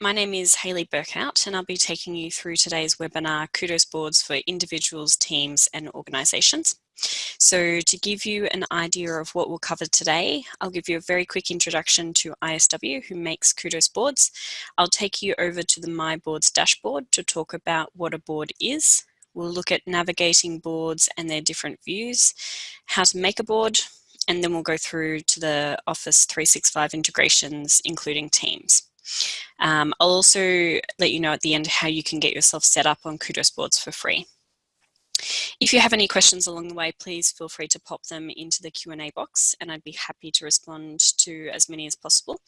My name is Hayley Burkout and I'll be taking you through today's webinar, Kudos Boards for Individuals, Teams and Organisations. So to give you an idea of what we'll cover today, I'll give you a very quick introduction to ISW, who makes Kudos Boards. I'll take you over to the My Boards dashboard to talk about what a board is. We'll look at navigating boards and their different views, how to make a board, and then we'll go through to the Office 365 integrations, including Teams. I'll also let you know at the end how you can get yourself set up on Kudos Boards for free. If you have any questions along the way, please feel free to pop them into the Q&A box and I'd be happy to respond to as many as possible.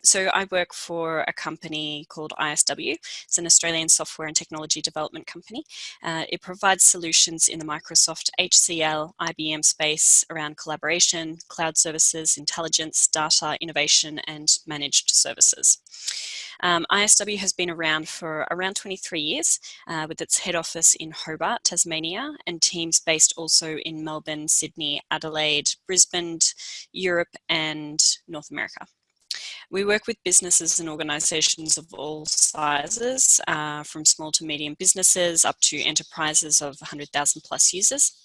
So I work for a company called ISW. It's an Australian software and technology development company. It provides solutions in the Microsoft HCL, IBM space around collaboration, cloud services, intelligence, data, innovation, and managed services. ISW has been around for around 23 years with its head office in Hobart, Tasmania, and teams based also in Melbourne, Sydney, Adelaide, Brisbane, Europe, and North America. We work with businesses and organisations of all sizes, from small to medium businesses up to enterprises of 100,000 plus users.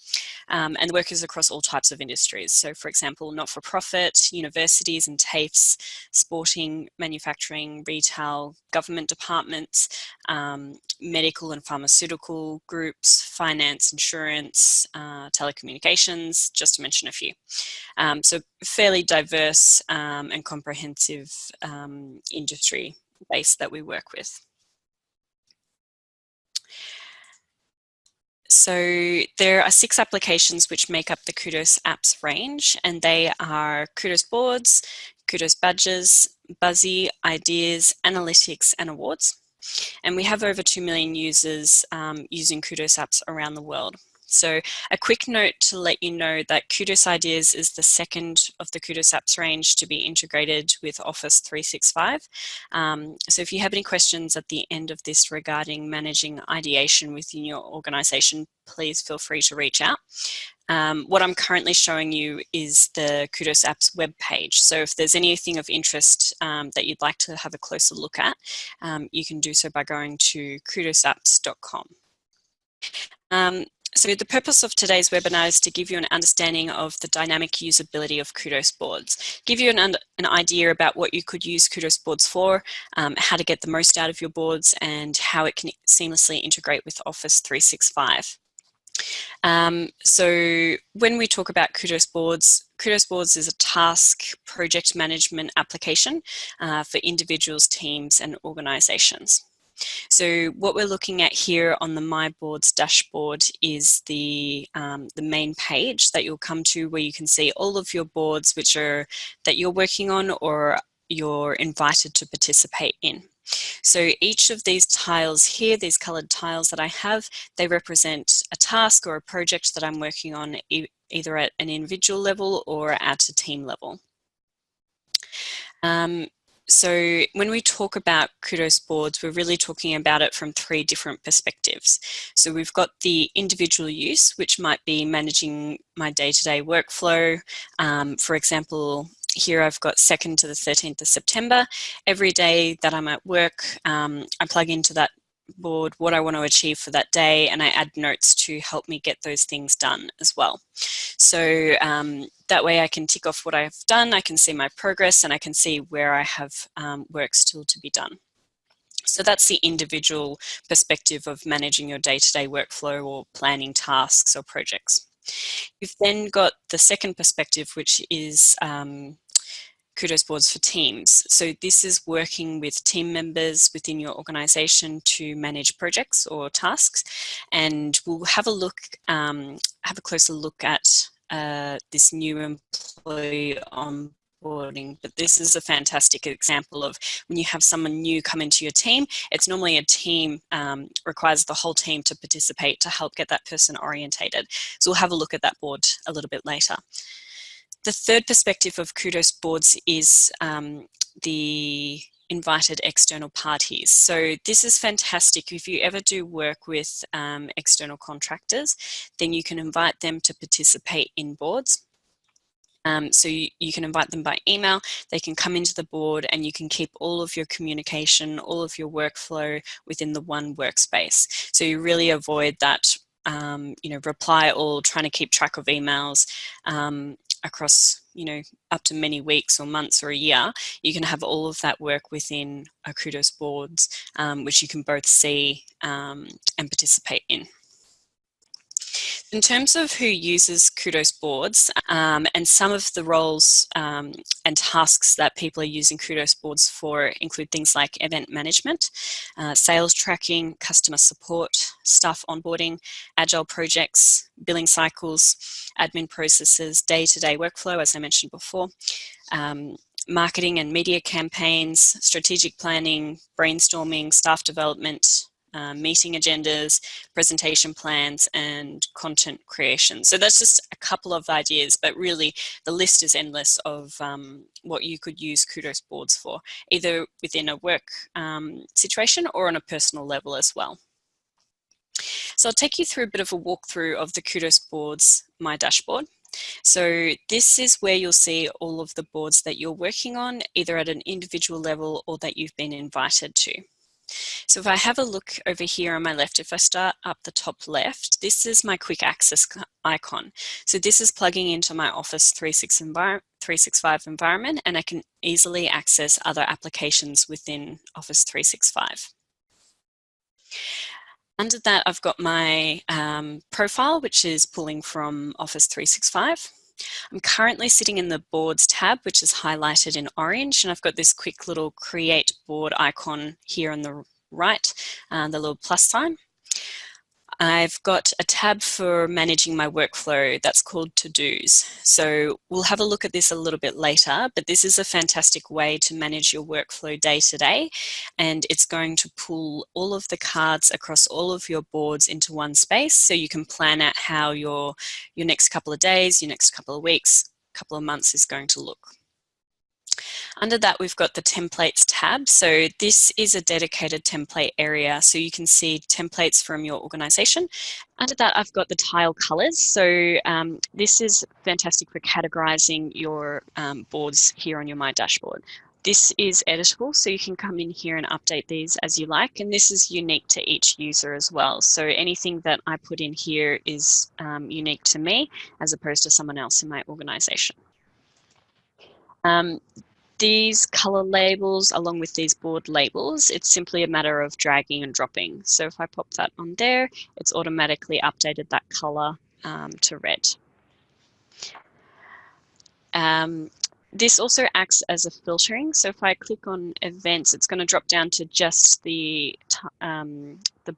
And the work is across all types of industries. So for example, not-for-profit, universities and TAFEs, sporting, manufacturing, retail, government departments, medical and pharmaceutical groups, finance, insurance, telecommunications, just to mention a few. So fairly diverse and comprehensive industry base that we work with. So there are 6 applications which make up the Kudos apps range, and they are Kudos Boards, Kudos Badges, Buzzy, Ideas, Analytics and Awards. And we have over 2 million users using Kudos apps around the world. So a quick note to let you know that Kudos Ideas is the second of the Kudos apps range to be integrated with Office 365. So if you have any questions at the end of this regarding managing ideation within your organization, please feel free to reach out. What I'm currently showing you is the Kudos apps web page. So if there's anything of interest that you'd like to have a closer look at, you can do so by going to kudosapps.com. So the purpose of today's webinar is to give you an understanding of the dynamic usability of Kudos Boards, give you an idea about what you could use Kudos Boards for, how to get the most out of your boards, and how it can seamlessly integrate with Office 365. So when we talk about Kudos Boards is a task project management application for individuals, teams, and organizations. So what we're looking at here on the My Boards dashboard is the main page that you'll come to, where you can see all of your boards that you're working on or you're invited to participate in. So each of these tiles here, these coloured tiles that I have, they represent a task or a project that I'm working on either at an individual level or at a team level. So when we talk about Kudos Boards, we're really talking about it from 3 different perspectives. So we've got the individual use, which might be managing my day-to-day workflow. For example, here I've got 2nd to the 13th of September. Every day that I'm at work, I plug into that board what I want to achieve for that day, and I add notes to help me get those things done as well. So that way I can tick off what I've done, I can see my progress, and I can see where I have work still to be done. So that's the individual perspective of managing your day-to-day workflow or planning tasks or projects. You've then got the second perspective, which is Kudos Boards for Teams. So this is working with team members within your organization to manage projects or tasks, and we'll have a closer look at this new employee onboarding. But this is a fantastic example of when you have someone new come into your team. It's normally a team, requires the whole team to participate to help get that person orientated. So we'll have a look at that board a little bit later. The third perspective of Kudos Boards is the invited external parties. So this is fantastic. If you ever do work with external contractors, then you can invite them to participate in boards. So you can invite them by email, they can come into the board, and you can keep all of your communication, all of your workflow within the one workspace. So you really avoid that reply all, trying to keep track of emails across, up to many weeks or months or a year. You can have all of that work within a Kudos Boards, which you can both see and participate in. In terms of who uses Kudos Boards, and some of the roles and tasks that people are using Kudos Boards for include things like event management, sales tracking, customer support, staff onboarding, agile projects, billing cycles, admin processes, day-to-day workflow, as I mentioned before, marketing and media campaigns, strategic planning, brainstorming, staff development, meeting agendas, presentation plans, and content creation. So that's just a couple of ideas, but really the list is endless of what you could use Kudos Boards for, either within a work situation or on a personal level as well. So I'll take you through a bit of a walkthrough of the Kudos Boards My Dashboard. So this is where you'll see all of the boards that you're working on, either at an individual level or that you've been invited to. So if I have a look over here on my left, if I start up the top left, this is my quick access icon. So this is plugging into my Office 365 environment, and I can easily access other applications within Office 365. Under that, I've got my profile, which is pulling from Office 365. I'm currently sitting in the Boards tab, which is highlighted in orange, and I've got this quick little Create Board icon here on the right, the little plus sign. I've got a tab for managing my workflow that's called To-Dos. So we'll have a look at this a little bit later, but this is a fantastic way to manage your workflow day to day, and it's going to pull all of the cards across all of your boards into one space, so you can plan out how your next couple of days, your next couple of weeks, couple of months is going to look. Under that, we've got the Templates tab. So this is a dedicated template area, so you can see templates from your organization. Under that, I've got the tile colors. So this is fantastic for categorizing your boards here on your My Dashboard. This is editable, so you can come in here and update these as you like, and this is unique to each user as well. So anything that I put in here is unique to me as opposed to someone else in my organization. These color labels, along with these board labels, it's simply a matter of dragging and dropping. So if I pop that on there, it's automatically updated that color to red. This also acts as a filtering. So if I click on events, it's going to drop down to just the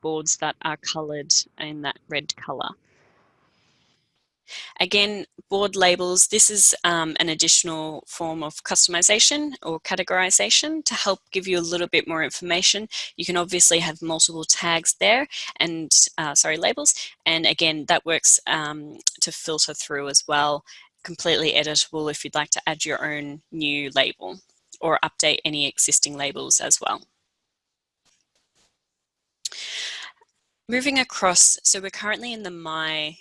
boards that are colored in that red color. Again, board labels, this is an additional form of customization or categorization to help give you a little bit more information. You can obviously have multiple tags there and, labels. And again, that works to filter through as well. Completely editable if you'd like to add your own new label or update any existing labels as well. Moving across, so we're currently in the My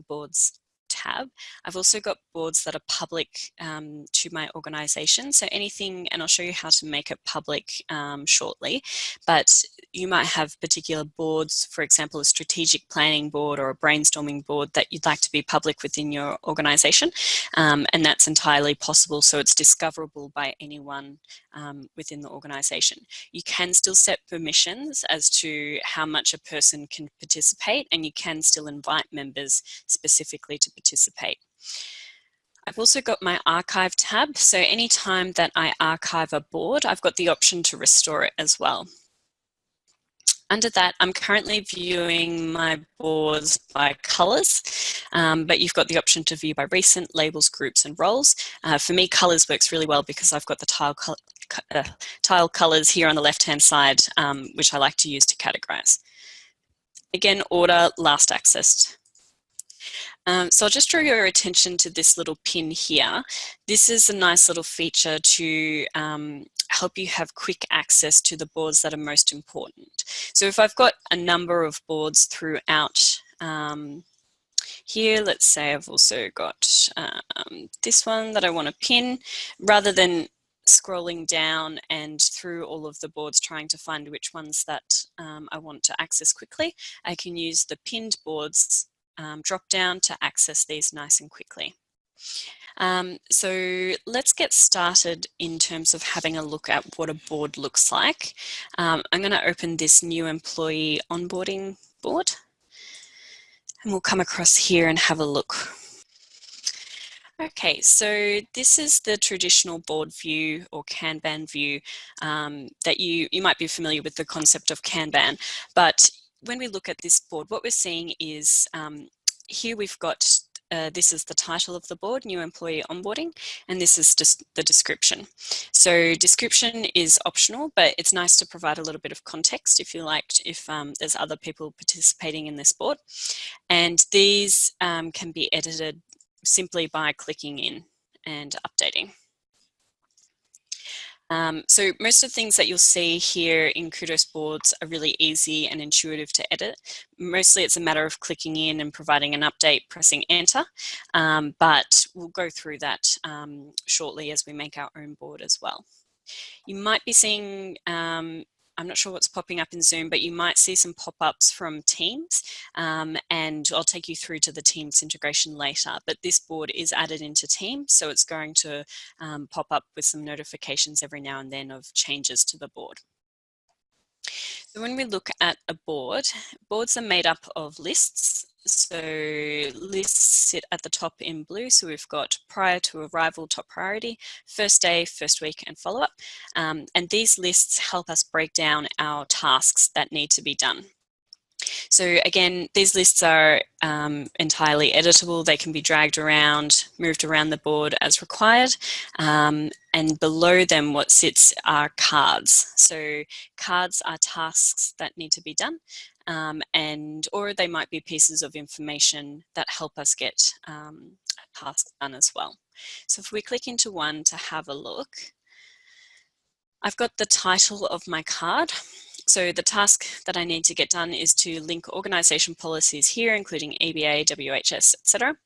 Boards tab. I've also got boards that are public to my organization. So anything, and I'll show you how to make it public shortly, but you might have particular boards, for example, a strategic planning board or a brainstorming board that you'd like to be public within your organization. And that's entirely possible. So it's discoverable by anyone within the organization. You can still set permissions as to how much a person can participate, and you can still invite members specifically to participate. I've also got my archive tab. So anytime that I archive a board, I've got the option to restore it as well. Under that, I'm currently viewing my boards by colors, but you've got the option to view by recent, labels, groups, and roles. For me, colors works really well because I've got the tile colors here on the left-hand side, which I like to use to categorize. Again, order, last accessed. So I'll just draw your attention to this little pin here. This is a nice little feature to help you have quick access to the boards that are most important. So if I've got a number of boards throughout Here, let's say I've also got this one that I want to pin. Rather than scrolling down and through all of the boards trying to find which ones that I want to access quickly, I can use the pinned boards drop down to access these nice and quickly. So let's get started in terms of having a look at what a board looks like. I'm going to open this new employee onboarding board, and we'll come across here and have a look. Okay, so this is the traditional board view or Kanban view that you might be familiar with the concept of Kanban, but when we look at this board, what we're seeing is here we've got this is the title of the board, New Employee Onboarding, and this is just the description. So description is optional, but it's nice to provide a little bit of context if you liked, if there's other people participating in this board. And these can be edited simply by clicking in and updating. So most of the things that you'll see here in Kudos Boards are really easy and intuitive to edit. Mostly it's a matter of clicking in and providing an update, pressing enter, but we'll go through that shortly as we make our own board as well. You might be seeing, I'm not sure what's popping up in Zoom, but you might see some pop-ups from Teams, and I'll take you through to the Teams integration later. But this board is added into Teams, so it's going to pop up with some notifications every now and then of changes to the board. So when we look at a board, boards are made up of lists. So lists sit at the top in blue. So we've got prior to arrival, top priority, first day, first week, and follow-up. And these lists help us break down our tasks that need to be done. So again, these lists are entirely editable. They can be dragged around, moved around the board as required. And below them, what sits are cards. So cards are tasks that need to be done, or they might be pieces of information that help us get a task done as well. So if we click into one to have a look, I've got the title of my card. So the task that I need to get done is to link organisation policies here, including EBA, WHS, etc.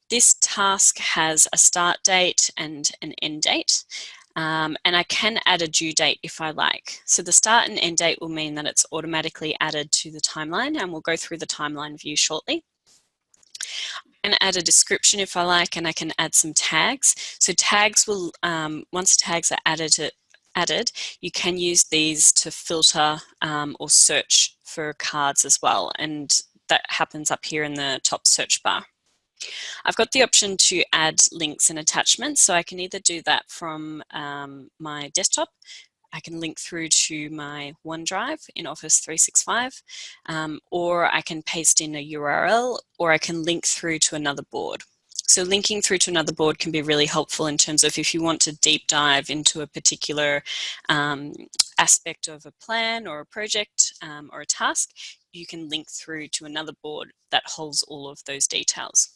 This task has a start date and an end date, and I can add a due date if I like. So the start and end date will mean that it's automatically added to the timeline, and we'll go through the timeline view shortly. I can add a description if I like, and I can add some tags. So tags will, once tags are added, you can use these to filter or search for cards as well, and that happens up here in the top search bar. I've got the option to add links and attachments, so I can either do that from my desktop, I can link through to my OneDrive in Office 365, or I can paste in a URL, or I can link through to another board. So linking through to another board can be really helpful in terms of if you want to deep dive into a particular aspect of a plan or a project or a task, you can link through to another board that holds all of those details.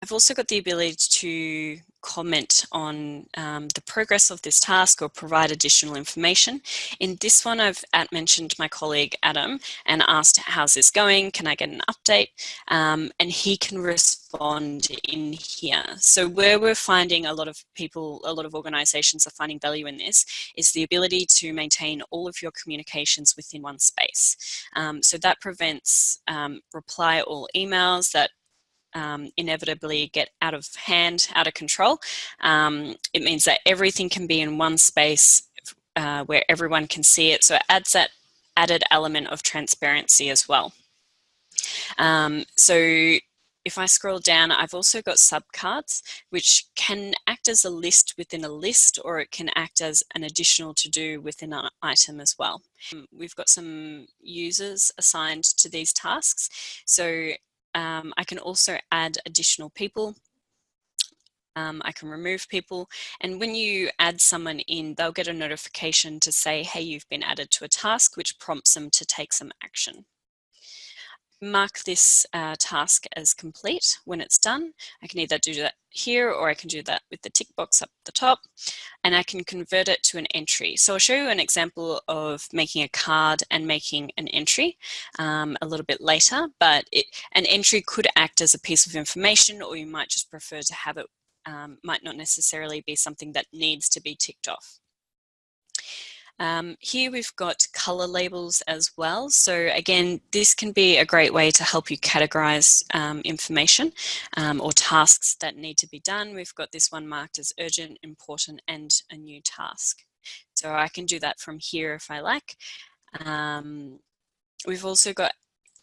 I've also got the ability to comment on the progress of this task or provide additional information. In this one, I've mentioned my colleague Adam and asked, how's this going? Can I get an update? And he can respond in here. So where we're finding a lot of people, a lot of organizations are finding value in this is the ability to maintain all of your communications within one space. So that prevents reply all emails that inevitably get out of hand, out of control. It means that everything can be in one space where everyone can see it. So it adds that added element of transparency as well. So if I scroll down, I've also got subcards, which can act as a list within a list, or it can act as an additional to-do within an item as well. We've got some users assigned to these tasks. So I can also add additional people. I can remove people, and when you add someone in, they'll get a notification to say, hey, you've been added to a task, which prompts them to take some action. mark this task as complete when it's done. I can either do that here, or I can do that with the tick box up the top, and I can convert it to an entry. So I'll show you an example of making a card and making an entry a little bit later, but an entry could act as a piece of information, or you might just prefer to have it, might not necessarily be something that needs to be ticked off. Here we've got color labels as well. So again, this can be a great way to help you categorize information or tasks that need to be done. We've got this one marked as urgent, important, and a new task. So I can do that from here if I like. We've also got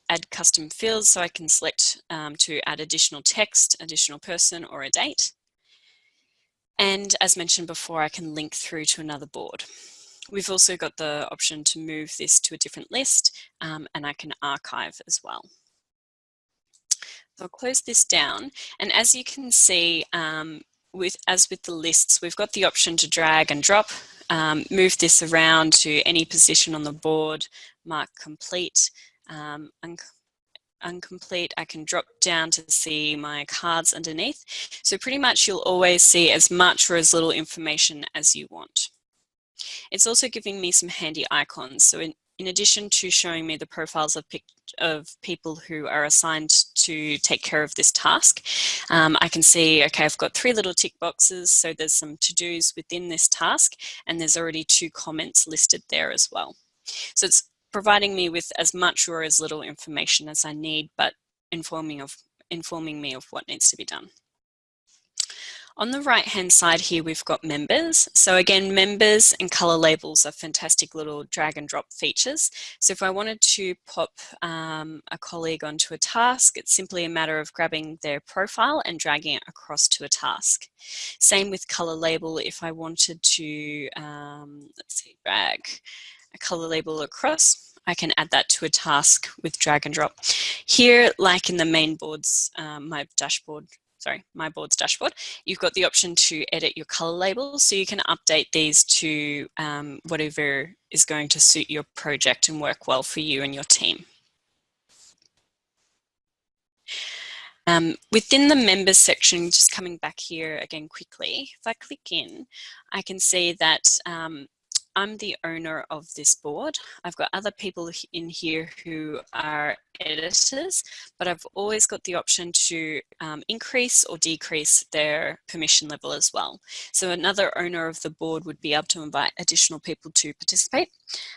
add custom fields, so I can select to add additional text, additional person, or a date. And as mentioned before, I can link through to another board. We've also got the option to move this to a different list, and I can archive as well. So I'll close this down, and as you can see, as with the lists, we've got the option to drag and drop, move this around to any position on the board, mark complete, incomplete. I can drop down to see my cards underneath. So pretty much you'll always see as much or as little information as you want. It's also giving me some handy icons. So in addition to showing me the profiles of people who are assigned to take care of this task, I can see, okay, I've got 3 little tick boxes, so there's some to-dos within this task, and there's already 2 comments listed there as well. So it's providing me with as much or as little information as I need, but informing me of what needs to be done. On the right-hand side here, we've got members. So again, members and color labels are fantastic little drag and drop features. So if I wanted to pop a colleague onto a task, it's simply a matter of grabbing their profile and dragging it across to a task. Same with color label. If I wanted to, drag a color label across, I can add that to a task with drag and drop. Here, like in the main boards, my board's dashboard, you've got the option to edit your color labels, so you can update these to whatever is going to suit your project and work well for you and your team. Within the members section, just coming back here again quickly, if I click in, I can see that I'm the owner of this board. I've got other people in here who are editors, but I've always got the option to increase or decrease their permission level as well. So another owner of the board would be able to invite additional people to participate,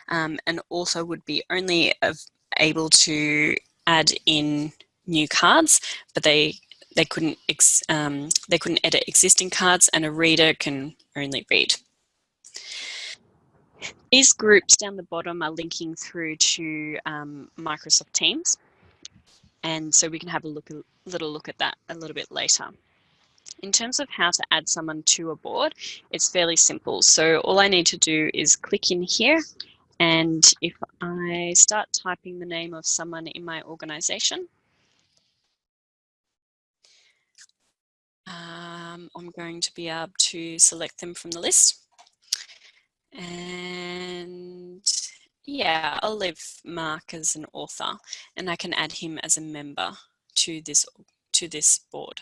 and also would be only able to add in new cards, but they couldn't edit existing cards, and a reader can only read. These groups down the bottom are linking through to Microsoft Teams, and so we can have a little look at that a little bit later. In terms of how to add someone to a board, it's fairly simple. So all I need to do is click in here, and if I start typing the name of someone in my organization, I'm going to be able to select them from the list. And yeah, I'll leave Mark as an author, and I can add him as a member to this board.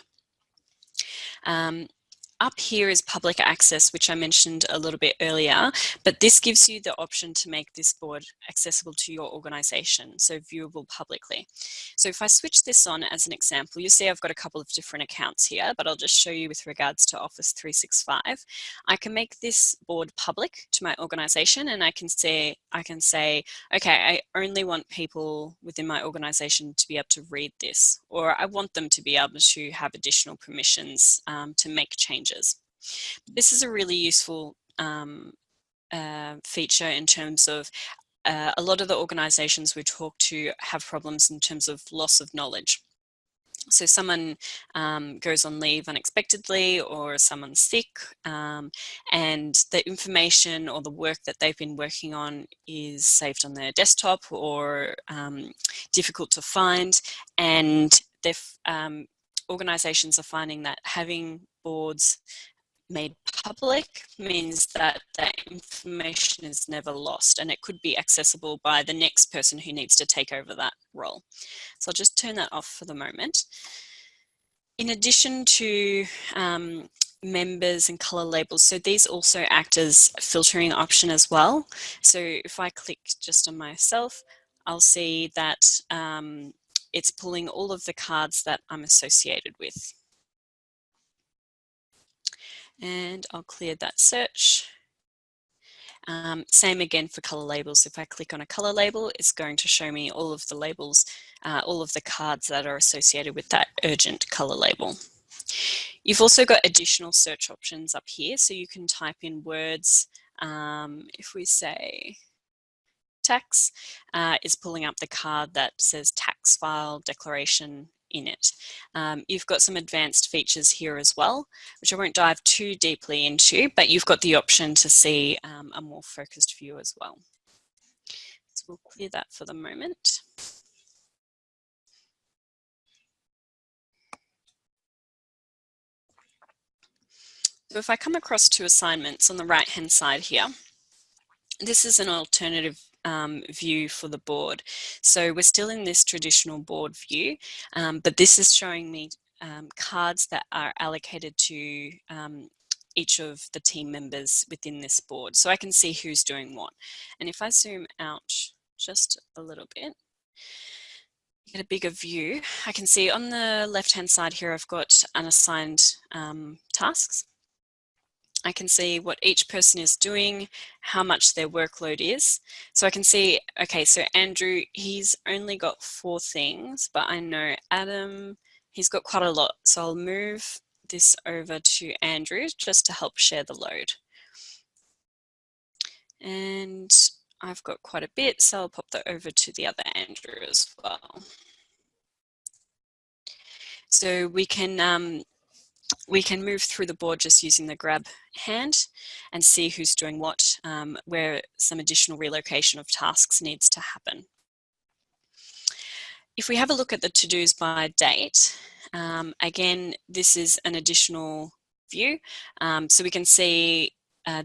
Up here is public access, which I mentioned a little bit earlier, but this gives you the option to make this board accessible to your organization, so viewable publicly. So if I switch this on as an example, you see I've got a couple of different accounts here, but I'll just show you with regards to Office 365. I can make this board public to my organization, and I can say, okay, I only want people within my organization to be able to read this, or I want them to be able to have additional permissions to make changes. This is a really useful feature in terms of a lot of the organizations we talk to have problems in terms of loss of knowledge. So someone goes on leave unexpectedly, or someone's sick, and the information or the work that they've been working on is saved on their desktop or difficult to find, and organizations are finding that having boards made public means that that information is never lost, and it could be accessible by the next person who needs to take over that role. So I'll just turn that off for the moment. In addition to members and color labels, so these also act as a filtering option as well. So if I click just on myself, I'll see that it's pulling all of the cards that I'm associated with. And I'll clear that search. Same again for color labels. If I click on a color label, it's going to show me all of the labels, all of the cards that are associated with that urgent color label. You've also got additional search options up here, so you can type in words. If we say tax, is pulling up the card that says tax file declaration in it. You've got some advanced features here as well, which I won't dive too deeply into, but you've got the option to see a more focused view as well. So we'll clear that for the moment. So if I come across to assignments on the right-hand side here, this is an alternative view for the board. So we're still in this traditional board view, but this is showing me cards that are allocated to each of the team members within this board. So I can see who's doing what. And if I zoom out just a little bit, get a bigger view, I can see on the left-hand side here, I've got unassigned tasks. I can see what each person is doing, how much their workload is. So I can see, okay, so Andrew, he's only got 4 things, but I know Adam, he's got quite a lot. So I'll move this over to Andrew just to help share the load. And I've got quite a bit, so I'll pop that over to the other Andrew as well. So we can move through the board just using the grab hand and see who's doing what, where some additional relocation of tasks needs to happen. If we have a look at the to-dos by date, again, this is an additional view. So we can see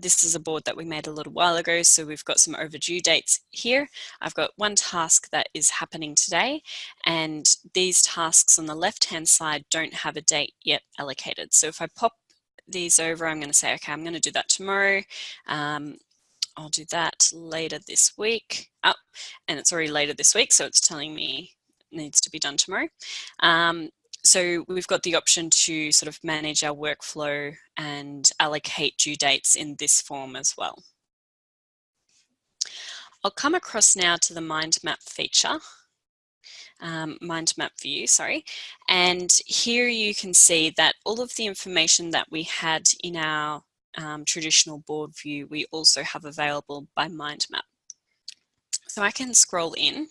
this is a board that we made a little while ago, so we've got some overdue dates here. I've got one task that is happening today, and these tasks on the left-hand side don't have a date yet allocated. So if I pop these over, I'm going to say, okay, I'm going to do that tomorrow. I'll do that later this week. Oh, and it's already later this week, so it's telling me it needs to be done tomorrow. So we've got the option to sort of manage our workflow and allocate due dates in this form as well. I'll come across now to the Mindmap feature, Mindmap view, sorry. And here you can see that all of the information that we had in our traditional board view, we also have available by Mindmap. So I can scroll in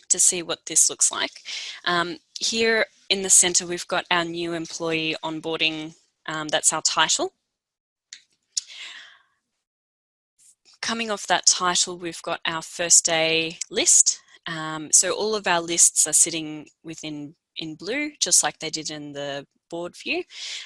to see what this looks like. Here in the center, we've got our new employee onboarding, that's our title. Coming off that title, we've got our first day list. So all of our lists are sitting in blue, just like they did in the board view.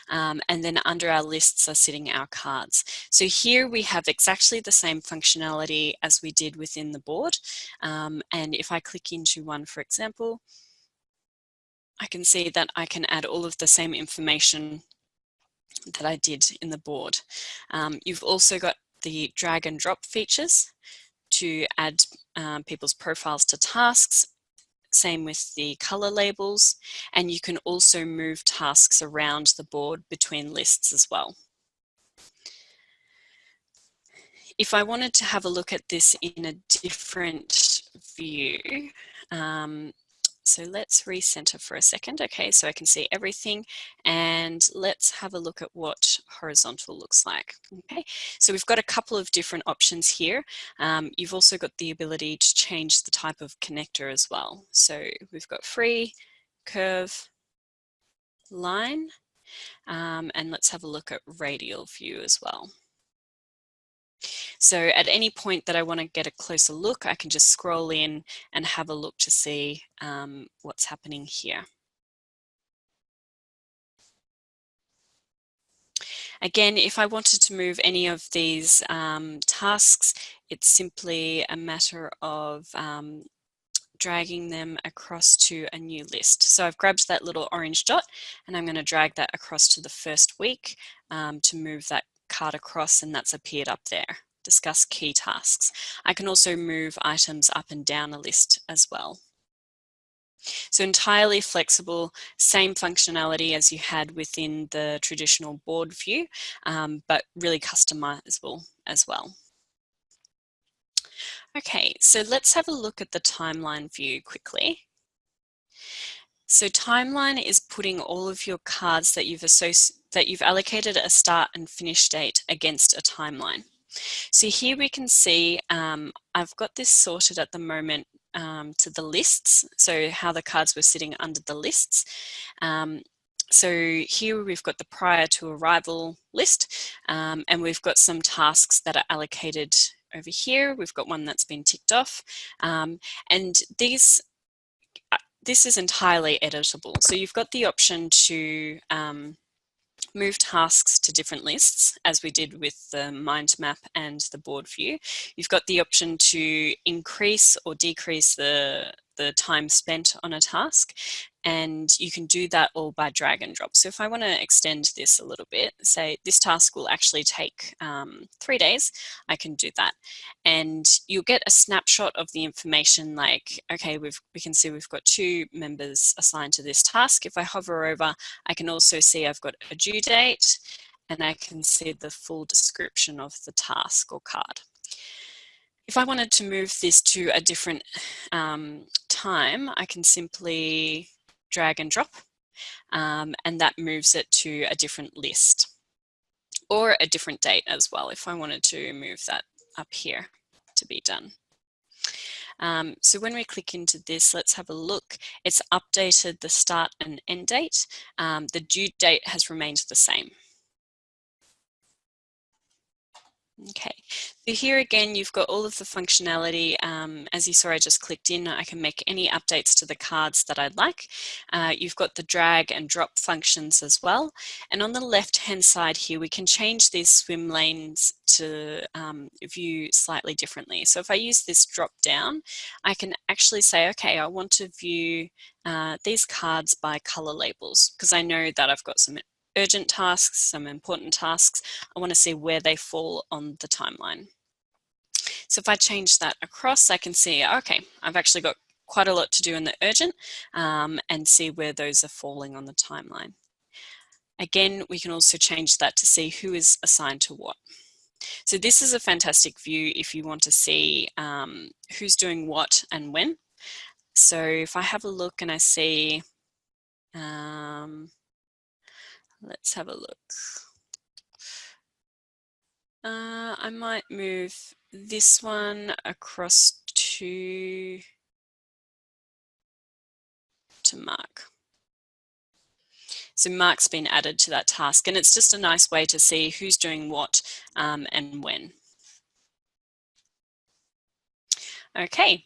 And then under our lists are sitting our cards. So here we have exactly the same functionality as we did within the board. And if I click into one, for example, I can see that I can add all of the same information that I did in the board. You've also got the drag and drop features to add people's profiles to tasks. Same with the color labels, and you can also move tasks around the board between lists as well. If I wanted to have a look at this in a different view, so let's recenter for a second. Okay, so I can see everything, and let's have a look at what horizontal looks like. Okay, so we've got a couple of different options here. You've also got the ability to change the type of connector as well. So we've got free, curve, line, and let's have a look at radial view as well. So at any point that I want to get a closer look, I can just scroll in and have a look to see what's happening here. Again, if I wanted to move any of these tasks, it's simply a matter of dragging them across to a new list. So I've grabbed that little orange dot and I'm going to drag that across to the first week to move that card across, and that's appeared up there. Discuss key tasks. I can also move items up and down a list as well. So entirely flexible, same functionality as you had within the traditional board view, but really customizable as well. Okay, so let's have a look at the timeline view quickly. So timeline is putting all of your cards that you've allocated a start and finish date against a timeline. So here we can see I've got this sorted at the moment to the lists, so how the cards were sitting under the lists. So here we've got the prior to arrival list, and we've got some tasks that are allocated over here. We've got one that's been ticked off, and this is entirely editable. So you've got the option to move tasks to different lists, as we did with the mind map and the board view. You've got the option to increase or decrease the time spent on a task, and you can do that all by drag and drop. So if I want to extend this a little bit, say this task will actually take 3 days, I can do that. And you'll get a snapshot of the information, like, okay, we can see we've got 2 members assigned to this task. If I hover over, I can also see I've got a due date, and I can see the full description of the task or card. If I wanted to move this to a different time, I can simply drag and drop, and that moves it to a different list or a different date as well, if I wanted to move that up here to be done. So when we click into this, let's have a look. It's updated the start and end date. The due date has remained the same. Okay, so here again, you've got all of the functionality. As you saw, I just clicked in. I can make any updates to the cards that I'd like. You've got the drag and drop functions as well. And on the left-hand side here, we can change these swim lanes to view slightly differently. So if I use this drop down, I can actually say, okay, I want to view these cards by color labels, because I know that I've got some urgent tasks, some important tasks. I want to see where they fall on the timeline. So if I change that across, I can see, okay, I've actually got quite a lot to do in the urgent, and see where those are falling on the timeline. Again, we can also change that to see who is assigned to what. So this is a fantastic view if you want to see who's doing what and when. So if I have a look and I see, let's have a look. I might move this one across to Mark. So Mark's been added to that task, and it's just a nice way to see who's doing what and when. Okay,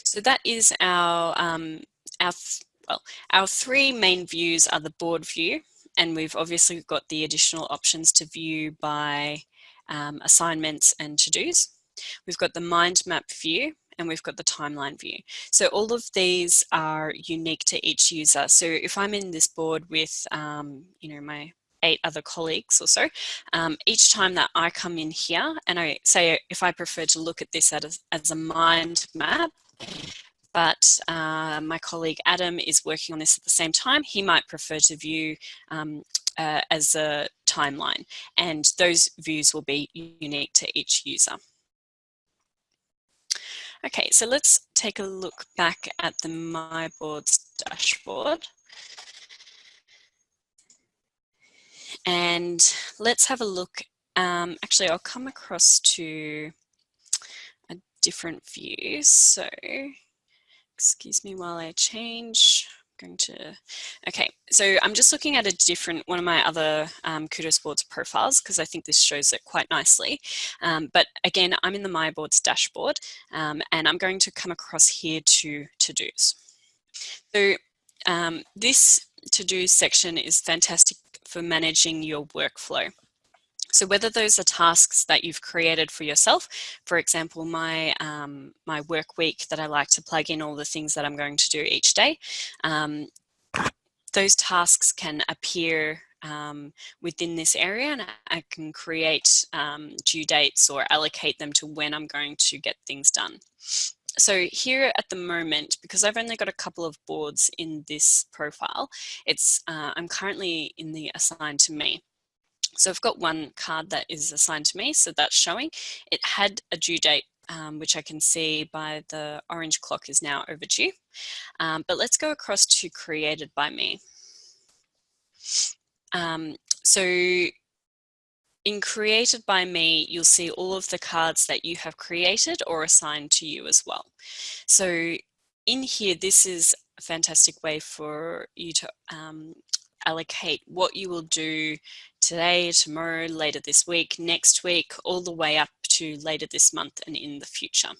so that is our 3 main views are the board view, and we've obviously got the additional options to view by assignments and to-dos. We've got the mind map view, and we've got the timeline view. So all of these are unique to each user. So if I'm in this board with my 8 other colleagues or so, each time that I come in here and I say, if I prefer to look at this as a mind map, but my colleague Adam is working on this at the same time, he might prefer to view as a timeline, and those views will be unique to each user. Okay, so let's take a look back at the My Boards dashboard. And let's have a look. Actually, I'll come across to a different view. So, excuse me while I change. Okay, so I'm just looking at one of my other Kudos Boards profiles, because I think this shows it quite nicely. But again, I'm in the My Boards dashboard, and I'm going to come across here to to-dos. So this to-do section is fantastic for managing your workflow. So whether those are tasks that you've created for yourself, for example, my work week that I like to plug in all the things that I'm going to do each day, those tasks can appear within this area, and I can create due dates or allocate them to when I'm going to get things done. So here at the moment, because I've only got a couple of boards in this profile, I'm currently in the assigned to me. So I've got one card that is assigned to me, so that's showing. It had a due date, which I can see by the orange clock is now overdue. But let's go across to created by me. So in created by me, you'll see all of the cards that you have created or assigned to you as well. So in here, this is a fantastic way for you to allocate what you will do today, tomorrow, later this week, next week, all the way up to later this month and in the future.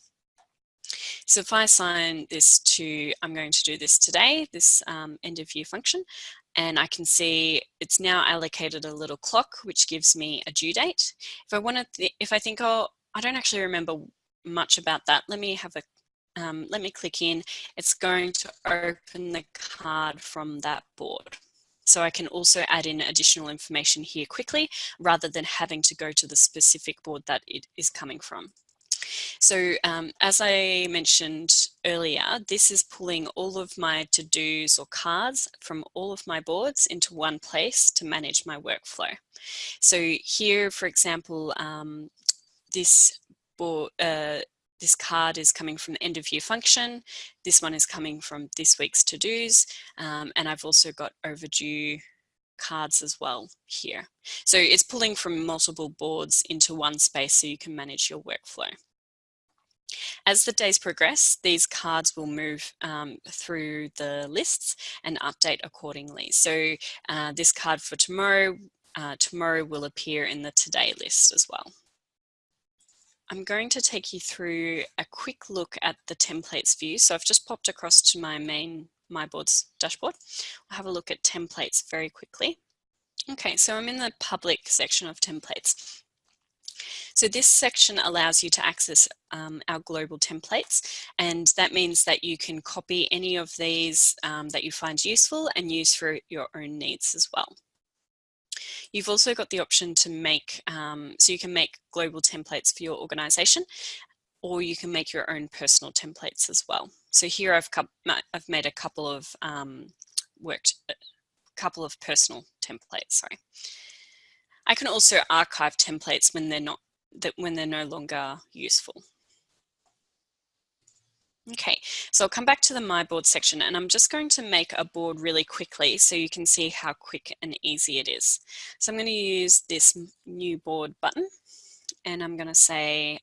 So if I assign this to, I'm going to do this today, this end of year function, and I can see it's now allocated a little clock, which gives me a due date. If I think, oh, I don't actually remember much about that, let me click in. It's going to open the card from that board. So I can also add in additional information here quickly, rather than having to go to the specific board that it is coming from. So as I mentioned earlier, this is pulling all of my to-dos or cards from all of my boards into one place to manage my workflow. So here, for example, this card is coming from the end of year function. This one is coming from this week's to-dos. And I've also got overdue cards as well here. So it's pulling from multiple boards into one space so you can manage your workflow. As the days progress, these cards will move through the lists and update accordingly. So this card for tomorrow will appear in the today list as well. I'm going to take you through a quick look at the templates view. So I've just popped across to my main My Boards dashboard. I'll have a look at templates very quickly. Okay, so I'm in the public section of templates. So this section allows you to access our global templates, and that means that you can copy any of these that you find useful and use for your own needs as well. You've also got the option to make, so you can make global templates for your organization, or you can make your own personal templates as well. So here I've made a couple of personal templates, sorry. I can also archive templates when they're no longer useful. Okay, so I'll come back to the My Board section, and I'm just going to make a board really quickly so you can see how quick and easy it is. So I'm going to use this new board button, and I'm going to say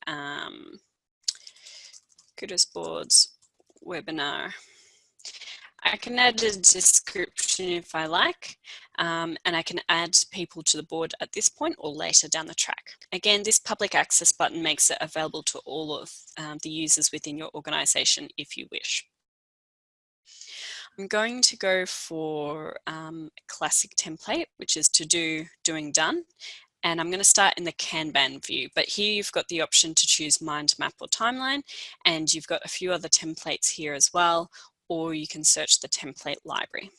Kudos Boards webinar. I can add a description if I like, and I can add people to the board at this point or later down the track. Again, this public access button makes it available to all of the users within your organization if you wish. I'm going to go for a classic template, which is to do, doing, done. And I'm going to start in the Kanban view, but here you've got the option to choose Mindmap or Timeline, and you've got a few other templates here as well, or you can search the template library.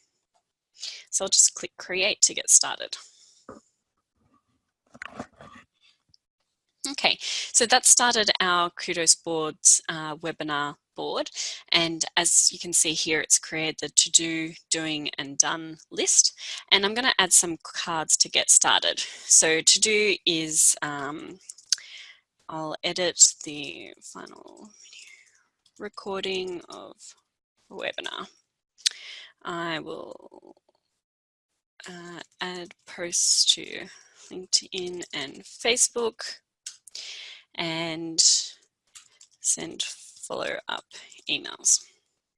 So I'll just click create to get started. Okay, so that started our Kudos Boards webinar board, and as you can see here, it's created the to do, doing and done list, and I'm going to add some cards to get started. So to do is I'll edit the final recording of a webinar. I will add posts to LinkedIn and Facebook and send follow-up emails.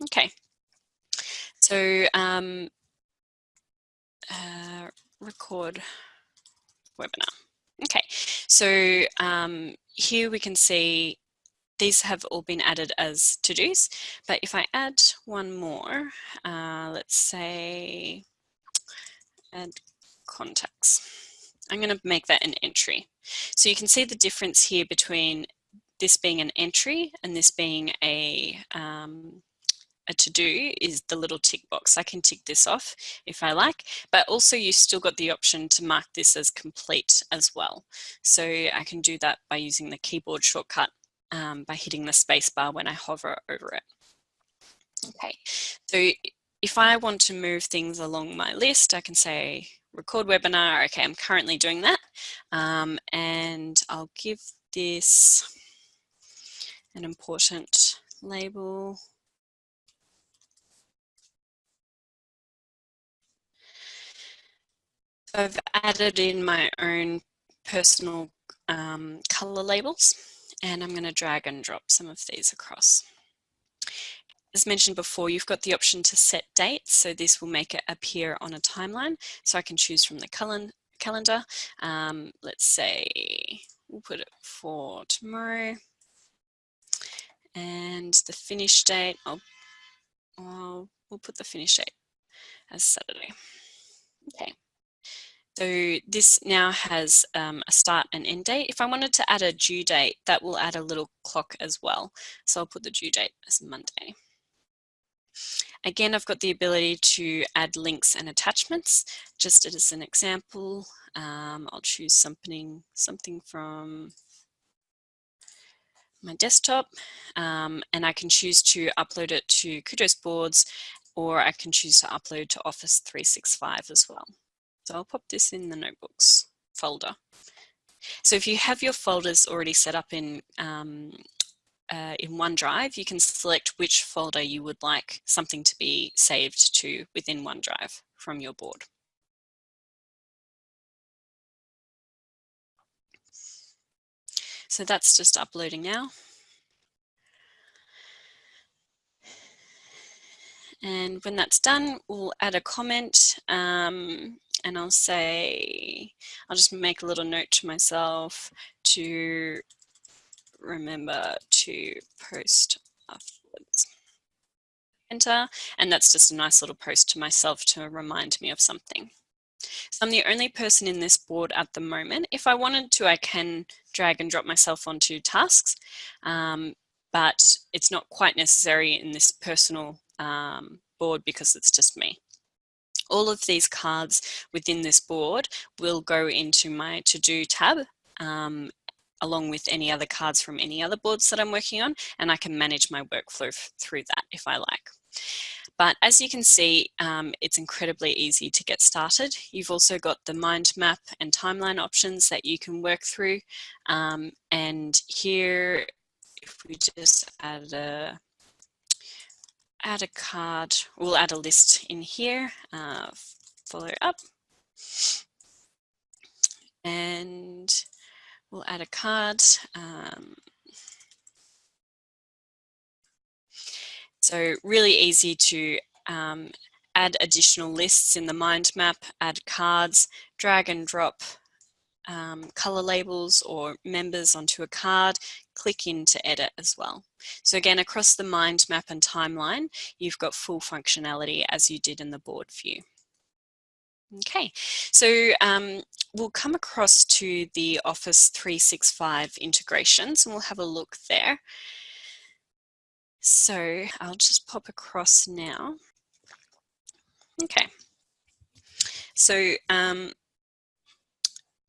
Okay, so record webinar. Okay, so here we can see these have all been added as to-dos, but if I add one more, let's say add contacts. I'm going to make that an entry. So you can see the difference here between this being an entry and this being a to-do is the little tick box. I can tick this off if I like, but also you still got the option to mark this as complete as well. So I can do that by using the keyboard shortcut by hitting the space bar when I hover over it. Okay, so if I want to move things along my list, I can say record webinar. Okay, I'm currently doing that. And I'll give this an important label. I've added in my own personal color labels, and I'm going to drag and drop some of these across. As mentioned before, you've got the option to set dates, so this will make it appear on a timeline. So I can choose from the calendar. Let's say we'll put it for tomorrow, and the finish date, we'll put the finish date as Saturday. Okay. So this now has a start and end date. If I wanted to add a due date, that will add a little clock as well. So I'll put the due date as Monday. Again, I've got the ability to add links and attachments. Just as an example, I'll choose something from my desktop, and I can choose to upload it to Kudos Boards, or I can choose to upload to Office 365 as well. So I'll pop this in the notebooks folder. So if you have your folders already set up in OneDrive, you can select which folder you would like something to be saved to within OneDrive from your board. So that's just uploading now. And when that's done, we'll add a comment, and I'll say, I'll just make a little note to myself to remember to post afterwards. Enter, and that's just a nice little post to myself to remind me of something. So I'm the only person in this board at the moment. If I wanted to, I can drag and drop myself onto tasks, but it's not quite necessary in this personal board because it's just me. All of these cards within this board will go into my to-do tab, along with any other cards from any other boards that I'm working on, and I can manage my workflow through that if I like. But as you can see, it's incredibly easy to get started. You've also got the mind map and timeline options that you can work through. And here, if we just add a card, we'll add a list in here, follow up. And we'll add a card. So really easy to add additional lists in the mind map, add cards, drag and drop color labels or members onto a card, click in to edit as well. So again, across the mind map and timeline, you've got full functionality as you did in the board view. Okay, so we'll come across to the Office 365 integrations and we'll have a look there. So I'll just pop across now. Okay, so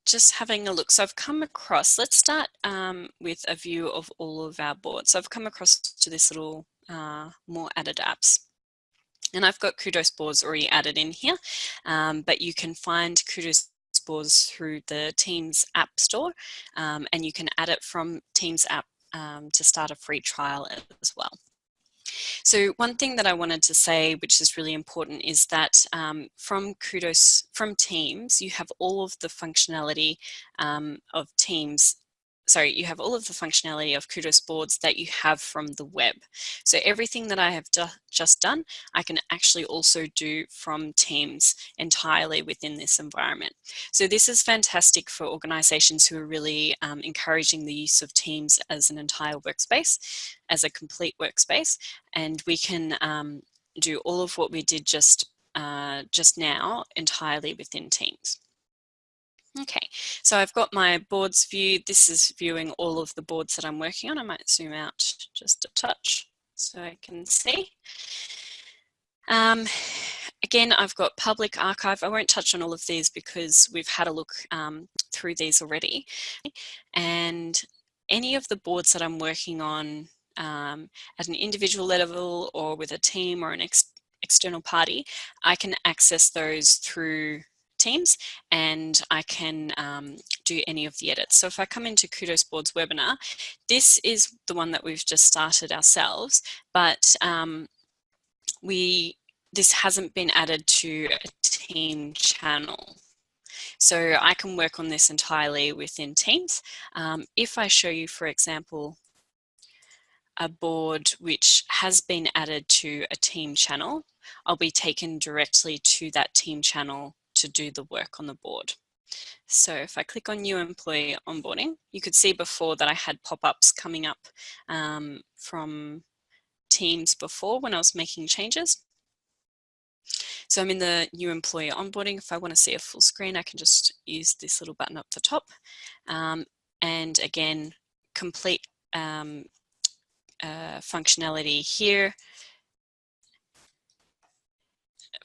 just having a look. So I've come across, let's start with a view of all of our boards. So I've come across to this little more added apps. And I've got Kudos Boards already added in here, but you can find Kudos Boards through the Teams App Store, and you can add it from Teams app to start a free trial as well. So one thing that I wanted to say, which is really important, is that from Teams, you have all of the functionality of Teams. Sorry, you have all of the functionality of Kudos Boards that you have from the web. So everything that I have just done, I can actually also do from Teams entirely within this environment. So this is fantastic for organizations who are really encouraging the use of Teams as an entire workspace, as a complete workspace, and we can do all of what we did just now entirely within Teams. Okay, so I've got my boards view. This is viewing all of the boards that I'm working on. I might zoom out just a touch so I can see. Again, I've got public archive. I won't touch on all of these because we've had a look through these already. And any of the boards that I'm working on at an individual level or with a team or an external party, I can access those through Teams, and I can do any of the edits. So if I come into Kudos Boards webinar, this is the one that we've just started ourselves, but this hasn't been added to a team channel. So I can work on this entirely within Teams. If I show you, for example, a board which has been added to a team channel, I'll be taken directly to that team channel to do the work on the board. So if I click on New Employee Onboarding, you could see before that I had pop-ups coming up from Teams before when I was making changes. So I'm in the New Employee Onboarding. If I want to see a full screen, I can just use this little button up the top. And again, complete functionality here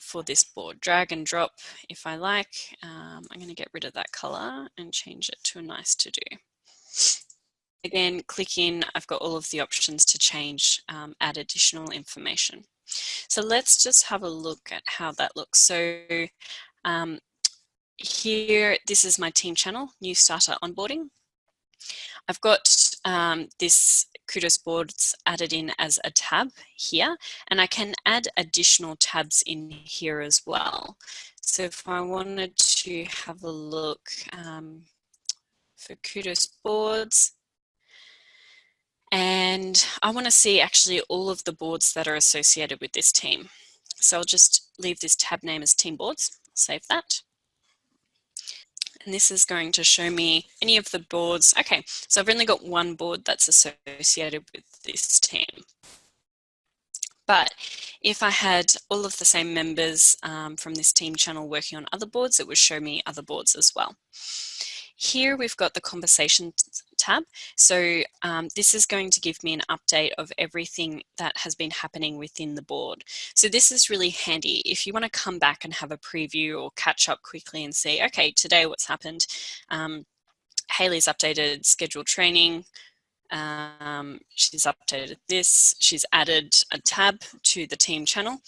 for this board. Drag and drop if I like. I'm going to get rid of that color and change it to a nice to do. Again, click in, I've got all of the options to change, add additional information. So let's just have a look at how that looks. So here, this is my team channel, new starter onboarding. I've got this Kudos Boards added in as a tab here, and I can add additional tabs in here as well. So if I wanted to have a look for Kudos Boards, and I want to see actually all of the boards that are associated with this team. So I'll just leave this tab name as Team Boards, save that. And this is going to show me any of the boards. Okay, so I've only got one board that's associated with this team. But if I had all of the same members from this team channel working on other boards, it would show me other boards as well. Here we've got the conversations tab. So this is going to give me an update of everything that has been happening within the board. So this is really handy if you want to come back and have a preview or catch up quickly and see, okay, today what's happened. Hayley's updated scheduled training. She's updated this. She's added a tab to the team channel.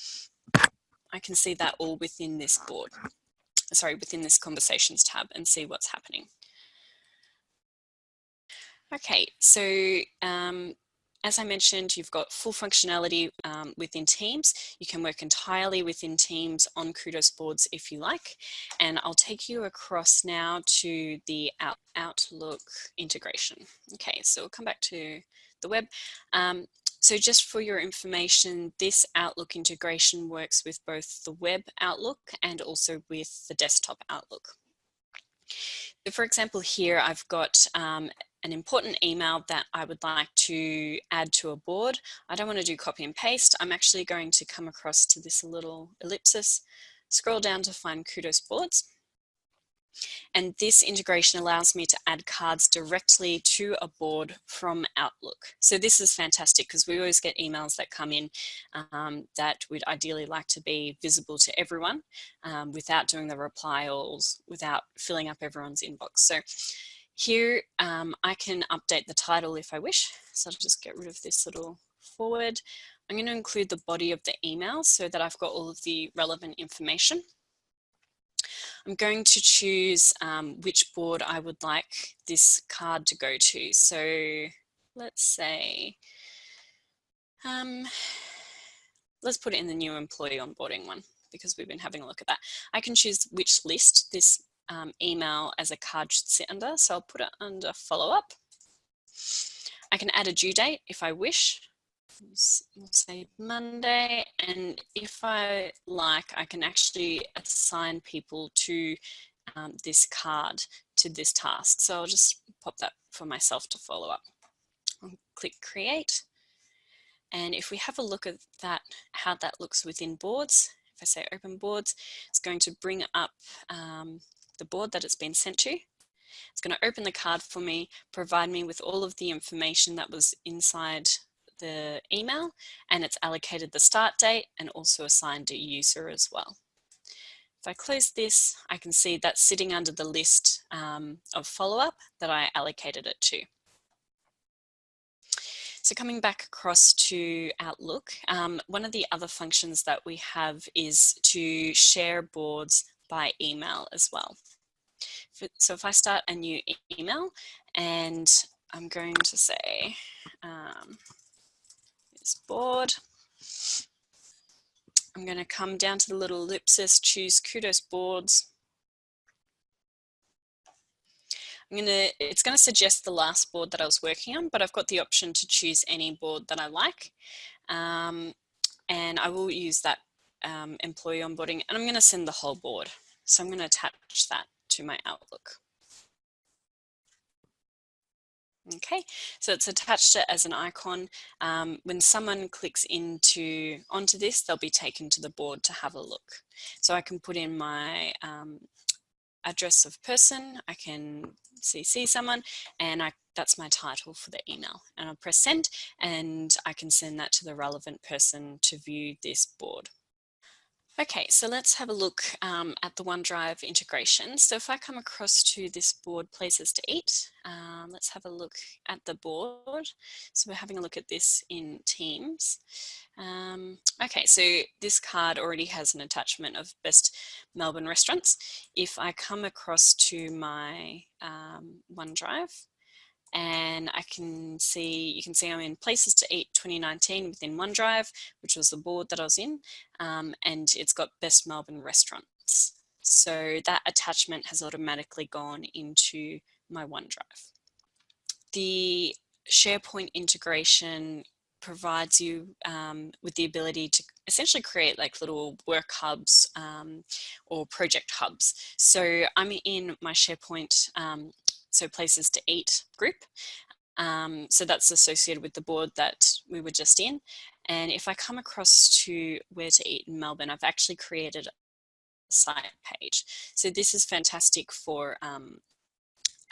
I can see that all within this board. Sorry, within this conversations tab and see what's happening. Okay, so as I mentioned, you've got full functionality within Teams. You can work entirely within Teams on Kudos Boards if you like. And I'll take you across now to the Outlook integration. Okay, so we'll come back to the web. So just for your information, this Outlook integration works with both the web Outlook and also with the desktop Outlook. So for example, here I've got an important email that I would like to add to a board. I don't want to do copy and paste. I'm actually going to come across to this little ellipsis, scroll down to find Kudos Boards. And this integration allows me to add cards directly to a board from Outlook. So this is fantastic because we always get emails that come in that we'd ideally like to be visible to everyone without doing the reply alls, without filling up everyone's inbox. So here I can update the title if I wish. So I'll just get rid of this little forward. I'm going to include the body of the email so that I've got all of the relevant information. I'm going to choose which board I would like this card to go to. So let's say, let's put it in the new employee onboarding one because we've been having a look at that. I can choose which list this email as a card should sit under. So I'll put it under follow-up. I can add a due date if I wish. We'll say Monday, and if I like, I can actually assign people to this card, to this task. So I'll just pop that for myself to follow up. I'll click create. And if we have a look at that, how that looks within boards, if I say open boards, it's going to bring up the board that it's been sent to. It's going to open the card for me, provide me with all of the information that was inside the email, and it's allocated the start date and also assigned a user as well. If I close this, I can see that's sitting under the list of follow-up that I allocated it to. So coming back across to Outlook, one of the other functions that we have is to share boards by email as well. So if I start a new email and I'm going to say this board, I'm going to come down to the little ellipsis, choose Kudos Boards. It's going to suggest the last board that I was working on, but I've got the option to choose any board that I like. And I will use that employee onboarding, and I'm going to send the whole board. So I'm going to attach that to my Outlook. Okay, so it's attached it as an icon. When someone clicks onto this, they'll be taken to the board to have a look. So I can put in my address of person, I can CC someone, and that's my title for the email. And I'll press send, and I can send that to the relevant person to view this board. Okay, so let's have a look at the OneDrive integration. So if I come across to this board, Places to Eat, let's have a look at the board. So we're having a look at this in Teams. Okay, so this card already has an attachment of best Melbourne restaurants. If I come across to my OneDrive, and you can see I'm in Places to Eat 2019 within OneDrive, which was the board that I was in, and it's got Best Melbourne Restaurants. So that attachment has automatically gone into my OneDrive. The Sharepoint integration provides you with the ability to essentially create like little work hubs or project hubs. So I'm in my Sharepoint so Places to Eat group. So that's associated with the board that we were just in. And if I come across to Where to Eat in Melbourne, I've actually created a site page. So this is fantastic for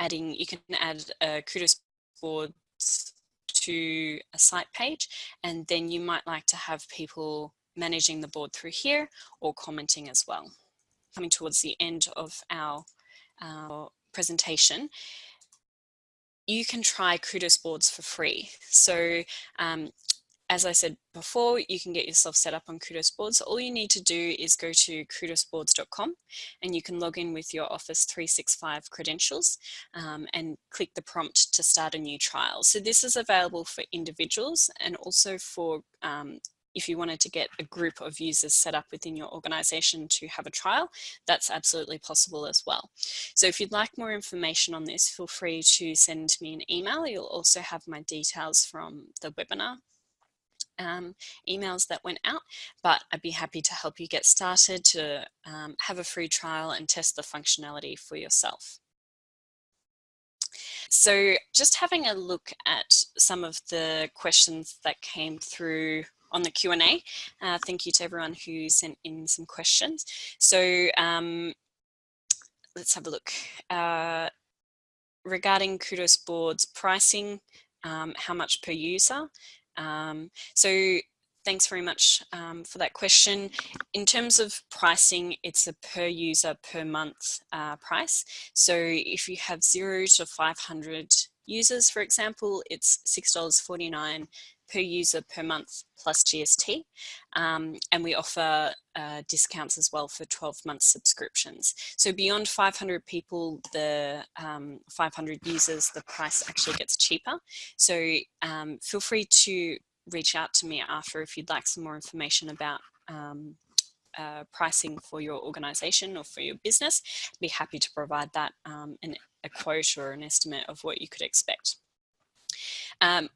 you can add Kudos Boards to a site page, and then you might like to have people managing the board through here or commenting as well. Coming towards the end of our presentation, you can try Kudos Boards for free. So as I said before, you can get yourself set up on Kudos Boards. All you need to do is go to kudosboards.com, and you can log in with your Office 365 credentials and click the prompt to start a new trial. So this is available for individuals, and also for if you wanted to get a group of users set up within your organization to have a trial, that's absolutely possible as well. So if you'd like more information on this, feel free to send me an email. You'll also have my details from the webinar emails that went out, but I'd be happy to help you get started to have a free trial and test the functionality for yourself. So just having a look at some of the questions that came through on the Q&A. Thank you to everyone who sent in some questions. So let's have a look. Regarding Kudos Boards pricing, how much per user? So thanks very much for that question. In terms of pricing, it's a per user per month price. So if you have 0 to 500 users, for example, it's $6.49 per user per month plus GST. And we offer discounts as well for 12-month subscriptions. So beyond 500 people, the 500 users, the price actually gets cheaper. So feel free to reach out to me after if you'd like some more information about pricing for your organization or for your business. I'd be happy to provide that a quote or an estimate of what you could expect.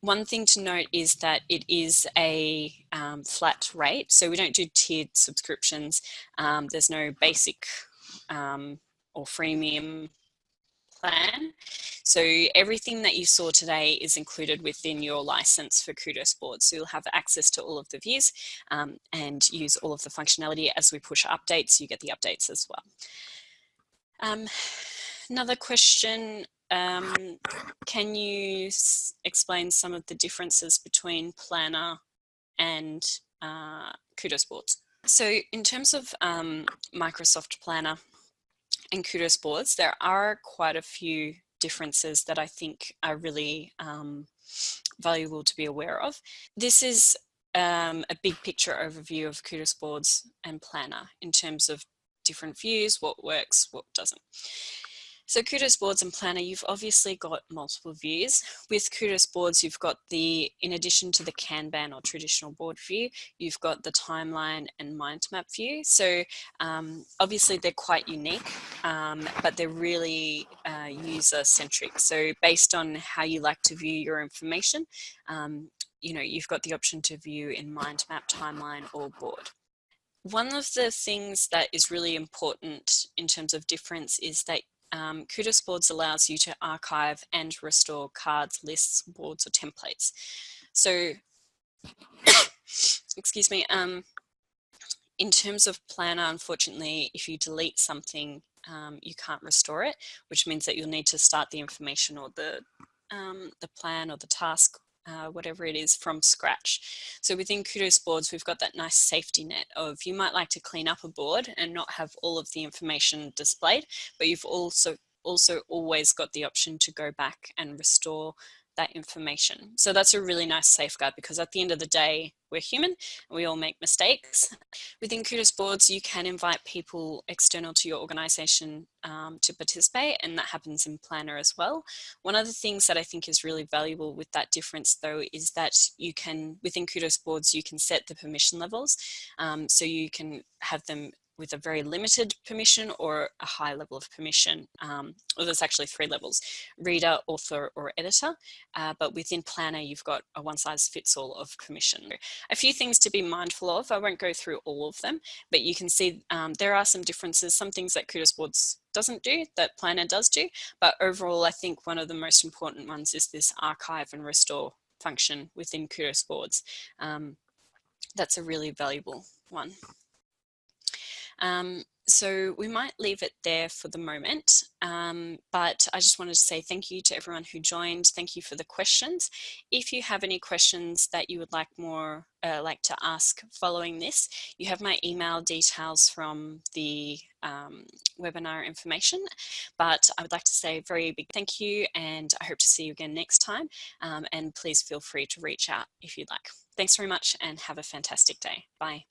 One thing to note is that it is a flat rate, so we don't do tiered subscriptions. There's no basic or freemium plan. So everything that you saw today is included within your license for Kudos Boards. So you'll have access to all of the views and use all of the functionality. As we push updates, you get the updates as well. Another question, can you explain some of the differences between Planner and Kudos Boards? So in terms of Microsoft Planner and Kudos Boards, there are quite a few differences that I think are really valuable to be aware of. This is a big picture overview of Kudos Boards and Planner in terms of different views, what works, what doesn't. So Kudos Boards and Planner, you've obviously got multiple views. With Kudos Boards, you've got in addition to the Kanban or traditional board view, you've got the timeline and Mindmap view. So obviously they're quite unique, but they're really user-centric. So based on how you like to view your information, you've got the option to view in Mindmap, timeline, or board. One of the things that is really important in terms of difference is that Kudos Boards allows you to archive and restore cards, lists, boards, or templates. So, excuse me, in terms of Planner, unfortunately, if you delete something, you can't restore it, which means that you'll need to start the information or the plan or the task, whatever it is, from scratch. So within Kudos Boards, we've got that nice safety net of you might like to clean up a board and not have all of the information displayed, but you've also always got the option to go back and restore that information. So that's a really nice safeguard, because at the end of the day, we're human and we all make mistakes. Within Kudos Boards, you can invite people external to your organization to participate, and that happens in Planner as well. One of the things that I think is really valuable with that difference, though, is that you can, within Kudos Boards, you can set the permission levels. So you can have them with a very limited permission or a high level of permission. Well, there's actually 3 levels: reader, author, or editor. But within Planner, you've got a one-size-fits-all of permission. A few things to be mindful of. I won't go through all of them, but you can see there are some differences, some things that Kudos Boards doesn't do that Planner does do. But overall, I think one of the most important ones is this archive and restore function within Kudos Boards. That's a really valuable one. So we might leave it there for the moment, but I just wanted to say thank you to everyone who joined. Thank you for the questions. If you have any questions that you would like to ask following this, you have my email details from the webinar information. But I would like to say a very big thank you, and I hope to see you again next time. And please feel free to reach out if you'd like. Thanks very much and have a fantastic day. Bye.